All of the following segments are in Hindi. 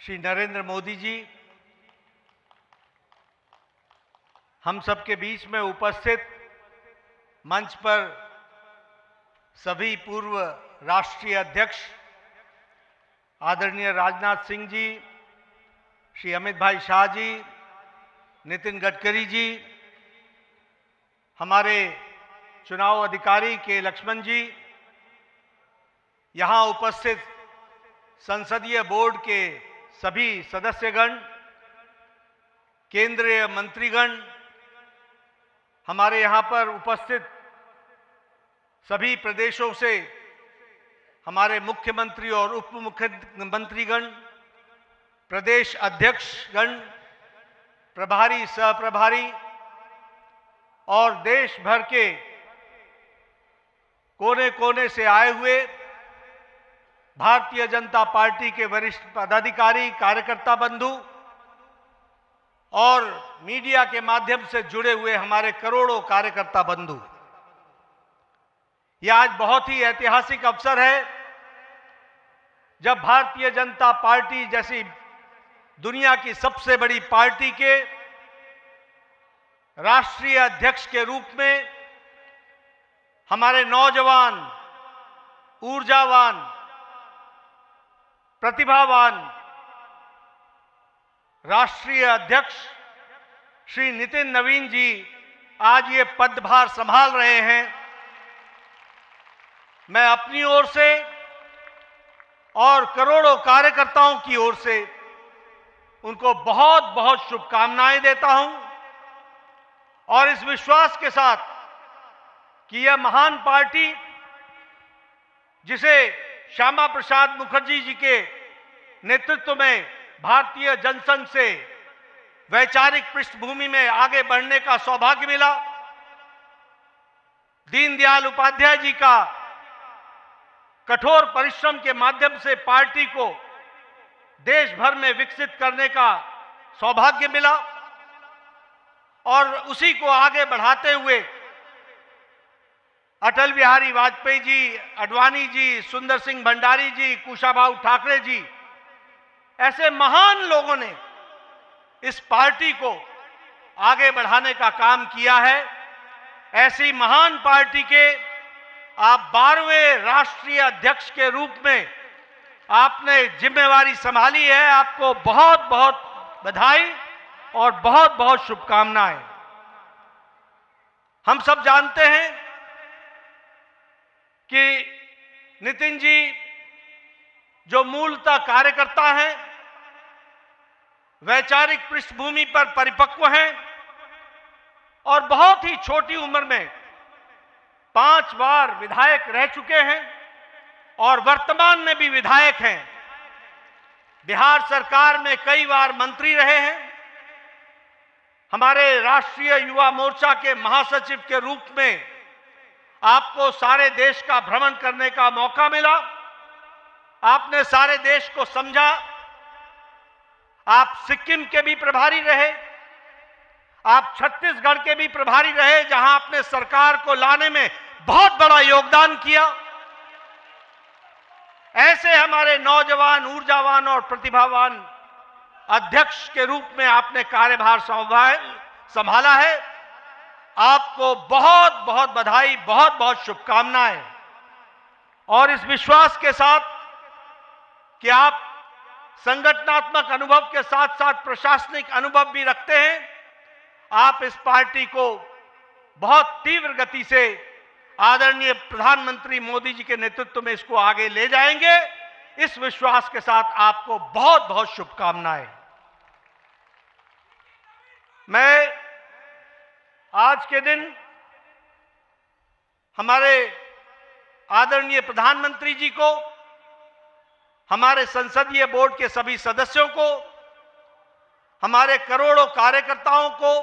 श्री नरेंद्र मोदी जी, हम सबके बीच में उपस्थित मंच पर सभी पूर्व राष्ट्रीय अध्यक्ष आदरणीय राजनाथ सिंह जी, श्री अमित भाई शाह जी, नितिन गडकरी जी, हमारे चुनाव अधिकारी के लक्ष्मण जी, यहाँ उपस्थित संसदीय बोर्ड के सभी सदस्यगण, केंद्रीय मंत्रीगण, हमारे यहाँ पर उपस्थित सभी प्रदेशों से हमारे मुख्यमंत्री और उप मुख्यमंत्रीगण, प्रदेश अध्यक्षगण, प्रभारी, सहप्रभारी और देश भर के कोने कोने से आए हुए भारतीय जनता पार्टी के वरिष्ठ पदाधिकारी, कार्यकर्ता बंधु और मीडिया के माध्यम से जुड़े हुए हमारे करोड़ों कार्यकर्ता बंधु, यह आज बहुत ही ऐतिहासिक अवसर है जब भारतीय जनता पार्टी जैसी दुनिया की सबसे बड़ी पार्टी के राष्ट्रीय अध्यक्ष के रूप में हमारे नौजवान, ऊर्जावान, प्रतिभावान राष्ट्रीय अध्यक्ष श्री नितिन नवीन जी आज ये पदभार संभाल रहे हैं। मैं अपनी ओर से और करोड़ों कार्यकर्ताओं की ओर से उनको बहुत बहुत शुभकामनाएं देता हूं और इस विश्वास के साथ कि यह महान पार्टी, जिसे श्यामा प्रसाद मुखर्जी जी के नेतृत्व में भारतीय जनसंघ से वैचारिक पृष्ठभूमि में आगे बढ़ने का सौभाग्य मिला, दीनदयाल उपाध्याय जी का कठोर परिश्रम के माध्यम से पार्टी को देश भर में विकसित करने का सौभाग्य मिला और उसी को आगे बढ़ाते हुए अटल बिहारी वाजपेयी जी, अडवाणी जी, सुंदर सिंह भंडारी जी, कुशाभाऊ ठाकरे जी, ऐसे महान लोगों ने इस पार्टी को आगे बढ़ाने का काम किया है। ऐसी महान पार्टी के आप 12वें राष्ट्रीय अध्यक्ष के रूप में आपने जिम्मेवारी संभाली है। आपको बहुत बहुत बधाई और बहुत बहुत शुभकामनाएं। हम सब जानते हैं कि नितिन जी जो मूलतः कार्यकर्ता हैं, वैचारिक पृष्ठभूमि पर परिपक्व हैं और बहुत ही छोटी उम्र में 5 बार विधायक रह चुके हैं और वर्तमान में भी विधायक हैं। बिहार सरकार में कई बार मंत्री रहे हैं। हमारे राष्ट्रीय युवा मोर्चा के महासचिव के रूप में आपको सारे देश का भ्रमण करने का मौका मिला। आपने सारे देश को समझा। आप सिक्किम के भी प्रभारी रहे, आप छत्तीसगढ़ के भी प्रभारी रहे, जहां आपने सरकार को लाने में बहुत बड़ा योगदान किया। ऐसे हमारे नौजवान, ऊर्जावान और प्रतिभावान अध्यक्ष के रूप में आपने कार्यभार संभाला है। आपको बहुत बहुत बधाई, बहुत बहुत शुभकामनाएं और इस विश्वास के साथ कि आप संगठनात्मक अनुभव के साथ साथ प्रशासनिक अनुभव भी रखते हैं, आप इस पार्टी को बहुत तीव्र गति से आदरणीय प्रधानमंत्री मोदी जी के नेतृत्व में इसको आगे ले जाएंगे। इस विश्वास के साथ आपको बहुत बहुत शुभकामनाएं। मैं आज के दिन हमारे आदरणीय प्रधानमंत्री जी को, हमारे संसदीय बोर्ड के सभी सदस्यों को, हमारे करोड़ों कार्यकर्ताओं को,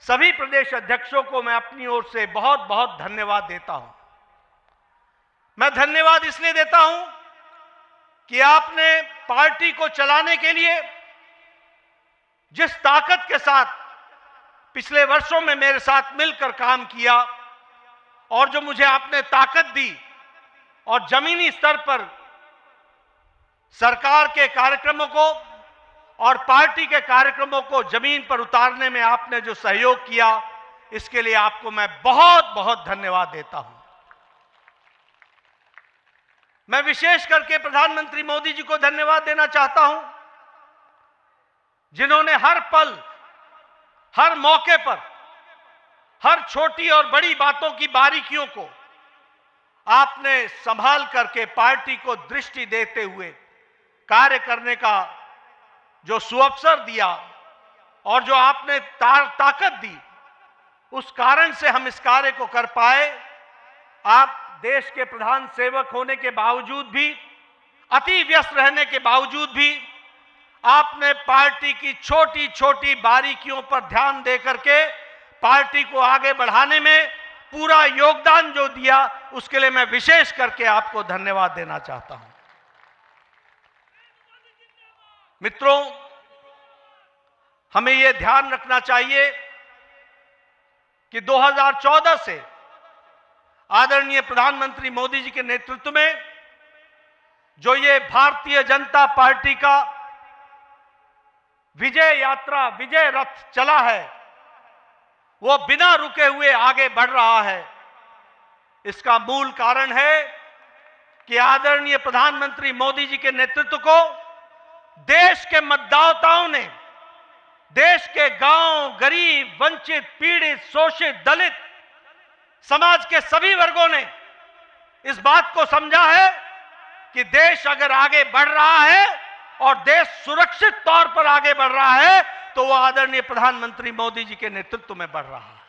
सभी प्रदेश अध्यक्षों को मैं अपनी ओर से बहुत बहुत धन्यवाद देता हूं। मैं धन्यवाद इसलिए देता हूं कि आपने पार्टी को चलाने के लिए जिस ताकत के साथ पिछले वर्षों में मेरे साथ मिलकर काम किया और जो मुझे आपने ताकत दी और जमीनी स्तर पर सरकार के कार्यक्रमों को और पार्टी के कार्यक्रमों को जमीन पर उतारने में आपने जो सहयोग किया, इसके लिए आपको मैं बहुत बहुत धन्यवाद देता हूं। मैं विशेष करके प्रधानमंत्री मोदी जी को धन्यवाद देना चाहता हूं, जिन्होंने हर पल, हर मौके पर, हर छोटी और बड़ी बातों की बारीकियों को आपने संभाल करके पार्टी को दृष्टि देते हुए कार्य करने का जो सुअवसर दिया और जो आपने ताकत दी, उस कारण से हम इस कार्य को कर पाए। आप देश के प्रधान सेवक होने के बावजूद भी, अति व्यस्त रहने के बावजूद भी, आपने पार्टी की छोटी छोटी बारीकियों पर ध्यान देकर के पार्टी को आगे बढ़ाने में पूरा योगदान जो दिया, उसके लिए मैं विशेष करके आपको धन्यवाद देना चाहता हूं। मित्रों, हमें यह ध्यान रखना चाहिए कि 2014 से आदरणीय प्रधानमंत्री मोदी जी के नेतृत्व में जो ये भारतीय जनता पार्टी का विजय यात्रा, विजय रथ चला है, वो बिना रुके हुए आगे बढ़ रहा है। इसका मूल कारण है कि आदरणीय प्रधानमंत्री मोदी जी के नेतृत्व को देश के मतदाताओं ने, देश के गांव, गरीब, वंचित, पीड़ित, शोषित, दलित समाज के सभी वर्गों ने इस बात को समझा है कि देश अगर आगे बढ़ रहा है और देश सुरक्षित तौर पर आगे बढ़ रहा है, तो वह आदरणीय प्रधानमंत्री मोदी जी के नेतृत्व में बढ़ रहा है।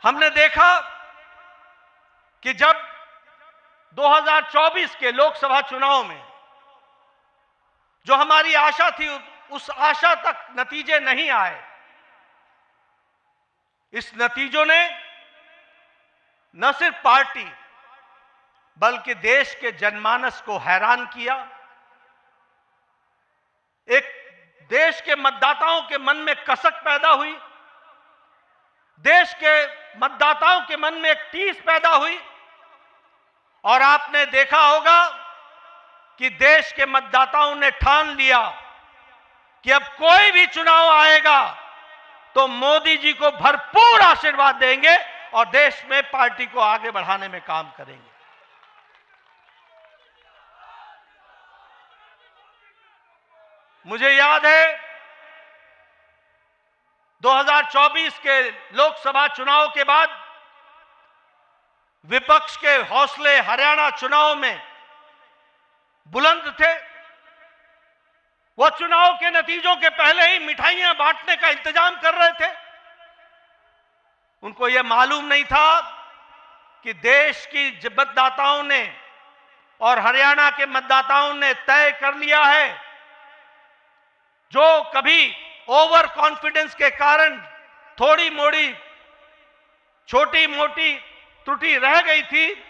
हमने देखा कि जब 2024 के लोकसभा चुनाव में जो हमारी आशा थी, उस आशा तक नतीजे नहीं आए। इस नतीजों ने न सिर्फ पार्टी बल्कि देश के जनमानस को हैरान किया। एक देश के मतदाताओं के मन में कसक पैदा हुई, देश के मतदाताओं के मन में एक टीस पैदा हुई, और आपने देखा होगा कि देश के मतदाताओं ने ठान लिया कि अब कोई भी चुनाव आएगा तो मोदी जी को भरपूर आशीर्वाद देंगे और देश में पार्टी को आगे बढ़ाने में काम करेंगे। मुझे याद है 2024 के लोकसभा चुनाव के बाद विपक्ष के हौसले हरियाणा चुनाव में बुलंद थे। वो चुनाव के नतीजों के पहले ही मिठाइयां बांटने का इंतजाम कर रहे थे। उनको यह मालूम नहीं था कि देश की मतदाताओं ने और हरियाणा के मतदाताओं ने तय कर लिया है, जो कभी ओवर कॉन्फिडेंस के कारण थोड़ी मोड़ी छोटी मोटी त्रुटि रह गई थी,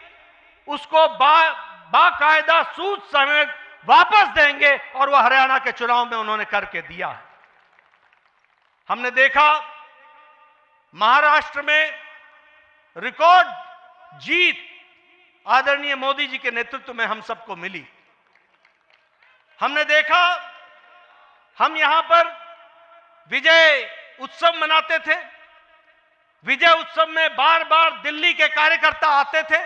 उसको बाकायदा सूद समेत वापस देंगे, और वह हरियाणा के चुनाव में उन्होंने करके दिया है। हमने देखा महाराष्ट्र में रिकॉर्ड जीत आदरणीय मोदी जी के नेतृत्व में हम सबको मिली। हमने देखा हम यहां पर विजय उत्सव मनाते थे। विजय उत्सव में बार बार दिल्ली के कार्यकर्ता आते थे,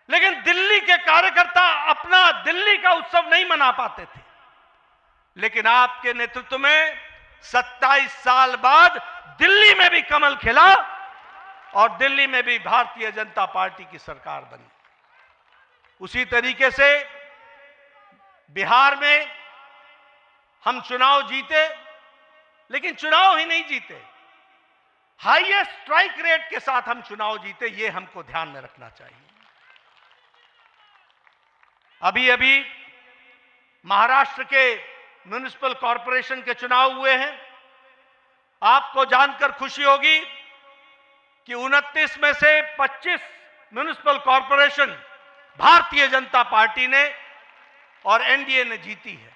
लेकिन दिल्ली के कार्यकर्ता अपना दिल्ली का उत्सव नहीं मना पाते थे। लेकिन आपके नेतृत्व में 27 साल बाद दिल्ली में भी कमल खिला और दिल्ली में भी भारतीय जनता पार्टी की सरकार बनी। उसी तरीके से बिहार में हम चुनाव जीते, लेकिन चुनाव ही नहीं जीते, हाईएस्ट स्ट्राइक रेट के साथ हम चुनाव जीते। ये हमको ध्यान में रखना चाहिए। अभी अभी महाराष्ट्र के म्युनिसिपल कॉरपोरेशन के चुनाव हुए हैं। आपको जानकर खुशी होगी कि 29 में से 25 municipal corporation Bharatiya Janata party ने और एनडीए ने जीती है।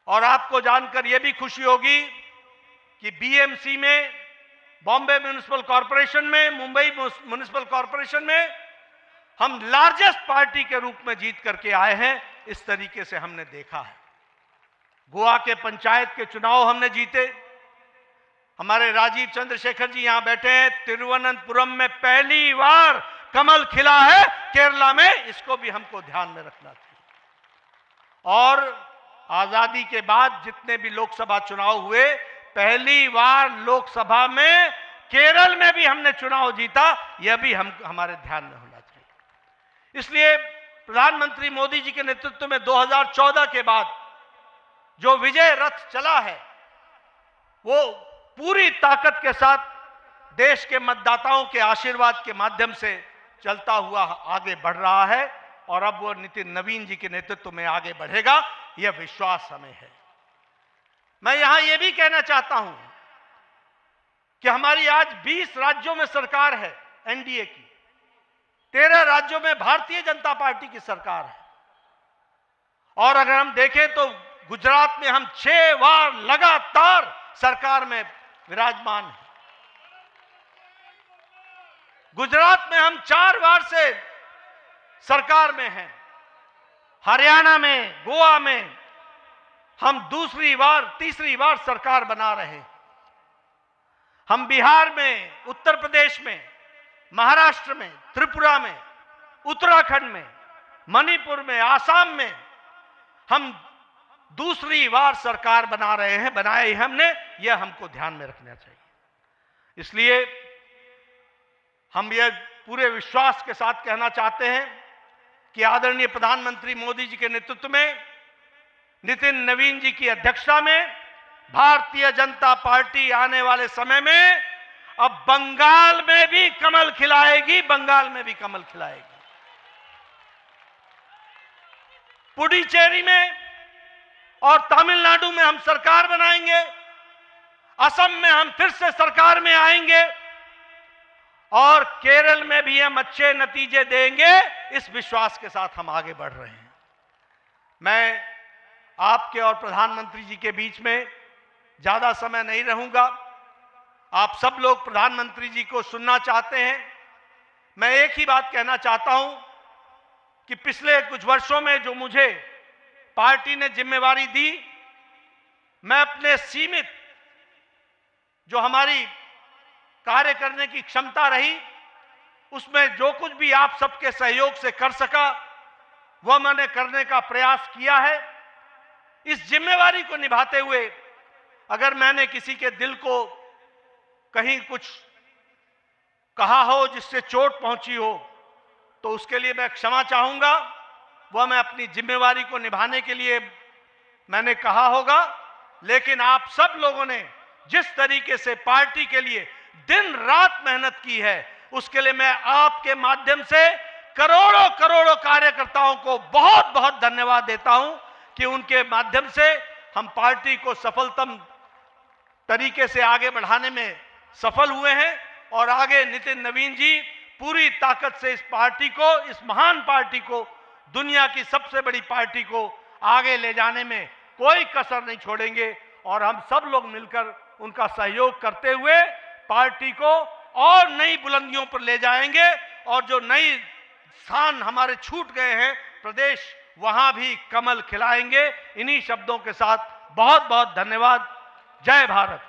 और आपको जानकर यह भी खुशी होगी कि बीएमसी में, बॉम्बे म्युनिसिपल कॉरपोरेशन में, मुंबई म्युनिसिपल कॉरपोरेशन में हम लार्जेस्ट पार्टी के रूप में जीत करके आए हैं, इस तरीके से हमने देखा है। गोवा के पंचायत के चुनाव हमने जीते। हमारे राजीव चंद्रशेखर जी यहां बैठे हैं। तिरुवनंतपुरम में पहली बार कमल खिला है, केरला में, इसको भी हमको ध्यान में रखना चाहिए। और आजादी के बाद जितने भी लोकसभा चुनाव हुए, पहली बार लोकसभा में केरल में भी हमने चुनाव जीता, यह भी हमारे ध्यान में होना चाहिए। इसलिए प्रधानमंत्री मोदी जी के नेतृत्व में 2014 के बाद जो विजय रथ चला है, वो पूरी ताकत के साथ देश के मतदाताओं के आशीर्वाद के माध्यम से चलता हुआ आगे बढ़ रहा है और अब वो नितिन नवीन जी के नेतृत्व में आगे बढ़ेगा, यह विश्वास हमें है। मैं यहां यह भी कहना चाहता हूं कि हमारी आज 20 राज्यों में सरकार है एनडीए की, 13 राज्यों में भारतीय जनता पार्टी की सरकार है। और अगर हम देखें तो गुजरात में हम 6 बार लगातार सरकार में विराजमान हैं। गुजरात में हम 4 बार से सरकार में हैं। हरियाणा में, गोवा में हम दूसरी बार, तीसरी बार सरकार बना रहे हैं। हम बिहार में, उत्तर प्रदेश में, महाराष्ट्र में, त्रिपुरा में, उत्तराखंड में, मणिपुर में, आसाम में हम दूसरी बार सरकार बना रहे हैं, बनाई हमने, यह हमको ध्यान में रखना चाहिए। इसलिए हम यह पूरे विश्वास के साथ कहना चाहते हैं कि आदरणीय प्रधानमंत्री मोदी जी के नेतृत्व में, नितिन नवीन जी की अध्यक्षता में भारतीय जनता पार्टी आने वाले समय में अब बंगाल में भी कमल खिलाएगी, बंगाल में भी कमल खिलाएगी। पुडुचेरी में और तमिलनाडु में हम सरकार बनाएंगे, असम में हम फिर से सरकार में आएंगे और केरल में भी हम अच्छे नतीजे देंगे। इस विश्वास के साथ हम आगे बढ़ रहे हैं। मैं आपके और प्रधानमंत्री जी के बीच में ज्यादा समय नहीं रहूंगा। आप सब लोग प्रधानमंत्री जी को सुनना चाहते हैं। मैं एक ही बात कहना चाहता हूं कि पिछले कुछ वर्षों में जो मुझे पार्टी ने जिम्मेवारी दी, मैं अपने सीमित जो हमारी कार्य करने की क्षमता रही, उसमें जो कुछ भी आप सबके सहयोग से कर सका, वह मैंने करने का प्रयास किया है। इस जिम्मेवारी को निभाते हुए अगर मैंने किसी के दिल को कहीं कुछ कहा हो जिससे चोट पहुंची हो, तो उसके लिए मैं क्षमा चाहूंगा। वह मैं अपनी जिम्मेवारी को निभाने के लिए मैंने कहा होगा, लेकिन आप सब लोगों ने जिस तरीके से पार्टी के लिए दिन रात मेहनत की है, उसके लिए मैं आपके माध्यम से करोड़ों करोड़ों कार्यकर्ताओं को बहुत बहुत धन्यवाद देता हूं कि उनके माध्यम से हम पार्टी को सफलतम तरीके से आगे बढ़ाने में सफल हुए हैं। और आगे नितिन नवीन जी पूरी ताकत से इस पार्टी को, इस महान पार्टी को, दुनिया की सबसे बड़ी पार्टी को आगे ले जाने में कोई कसर नहीं छोड़ेंगे और हम सब लोग मिलकर उनका सहयोग करते हुए पार्टी को और नई बुलंदियों पर ले जाएंगे। और जो नई स्थान हमारे छूट गए हैं प्रदेश, वहां भी कमल खिलाएंगे। इन्हीं शब्दों के साथ बहुत बहुत धन्यवाद। जय भारत।